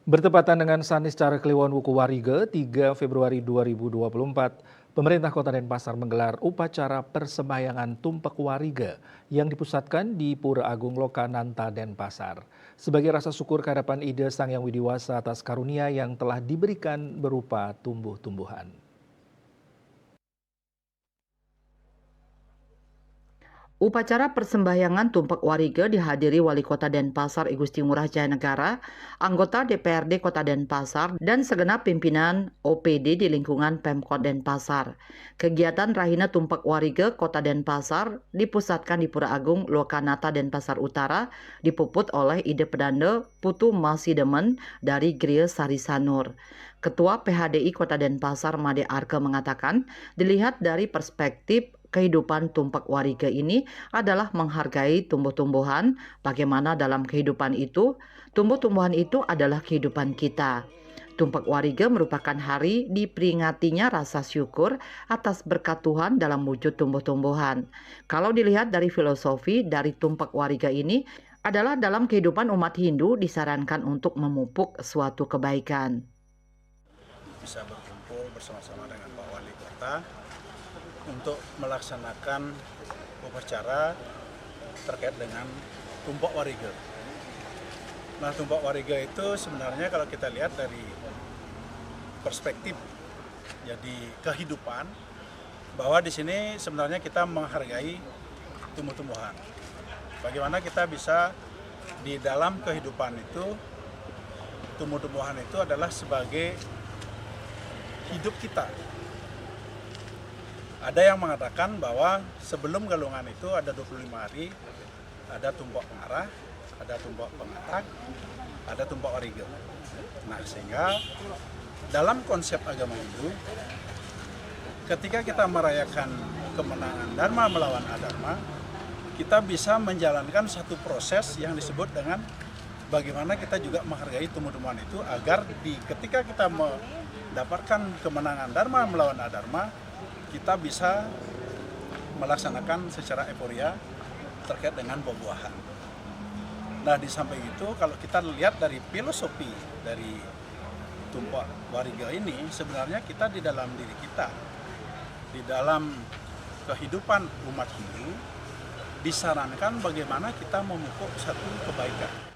Bertepatan dengan Sanis Cara Kliwon Wuku Warige 3 Februari 2024, pemerintah Kota Denpasar menggelar upacara persembahyangan Tumpek Warige yang dipusatkan di Pura Agung Lokananta Denpasar. Sebagai rasa syukur kehadapan Ide Sang Yang Widiwasa atas karunia yang telah diberikan berupa tumbuh-tumbuhan. Upacara persembahyangan Tumpek Warige dihadiri Wali Kota Denpasar I Gusti Ngurah Jayanegara, anggota DPRD Kota Denpasar, dan segenap pimpinan OPD di lingkungan Pemkot Denpasar. Kegiatan Rahina Tumpek Warige Kota Denpasar dipusatkan di Pura Agung Lokanata Denpasar Utara, dipuput oleh Ide Pedande Putu Masidemen dari Gria Sarisanur. Ketua PHDI Kota Denpasar Made Arke mengatakan, dilihat dari perspektif kehidupan Tumpek Warige ini adalah menghargai tumbuh-tumbuhan. Bagaimana dalam kehidupan itu, tumbuh-tumbuhan itu adalah kehidupan kita. Tumpek Warige merupakan hari diperingatinya rasa syukur atas berkat Tuhan dalam wujud tumbuh-tumbuhan. Kalau dilihat dari filosofi dari Tumpek Warige ini adalah dalam kehidupan umat Hindu disarankan untuk memupuk suatu kebaikan. Bisa berkumpul bersama-sama dengan Pak Wali Kota untuk melaksanakan upacara terkait dengan Tumpek Warige. Nah, Tumpek Warige itu sebenarnya kalau kita lihat dari perspektif jadi kehidupan, bahwa di sini sebenarnya kita menghargai tumbuh-tumbuhan. Bagaimana kita bisa di dalam kehidupan itu, tumbuh-tumbuhan itu adalah sebagai hidup kita. Ada yang mengatakan bahwa sebelum galungan itu ada 25 hari, ada tumpek pengarah, ada tumpek pengatak, ada tumpek warige. Nah, sehingga dalam konsep agama Hindu, ketika kita merayakan kemenangan Dharma melawan Adharma, kita bisa menjalankan satu proses yang disebut dengan bagaimana kita juga menghargai tumbuh-tumbuhan itu agar ketika kita mendapatkan kemenangan Dharma melawan Adharma, kita bisa melaksanakan secara euforia terkait dengan buah-buahan. Nah, di samping itu kalau kita lihat dari filosofi dari Tumpek Warige ini, sebenarnya kita di dalam diri kita, di dalam kehidupan umat Hindu, disarankan bagaimana kita memupuk satu kebaikan.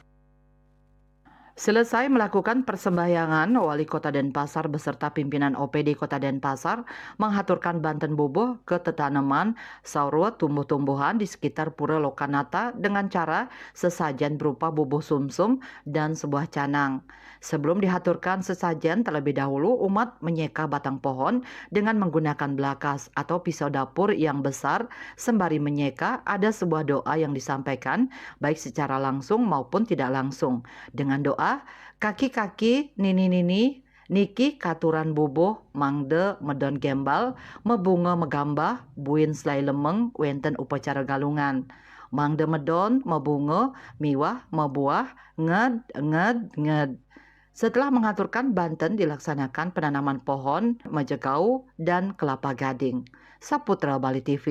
Selesai melakukan persembahyangan, Wali Kota Denpasar beserta pimpinan OPD Kota Denpasar menghaturkan banten boboh ke tetaneman saurua tumbuh-tumbuhan di sekitar Pura Lokanata dengan cara sesajen berupa boboh sumsum dan sebuah canang. Sebelum dihaturkan sesajen, terlebih dahulu umat menyeka batang pohon dengan menggunakan belakas atau pisau dapur yang besar. Sembari menyeka, ada sebuah doa yang disampaikan baik secara langsung maupun tidak langsung. Dengan doa, kaki-kaki nini-nini niki katuran boboh mangde medon gembal mebunga megambah buin selai lemeng wenten upacara galungan. Mangde medon mebunga miwah mebuah nged nged nged. Setelah mengaturkan banten dilaksanakan penanaman pohon, majekau dan kelapa gading. Saputra Bali TV.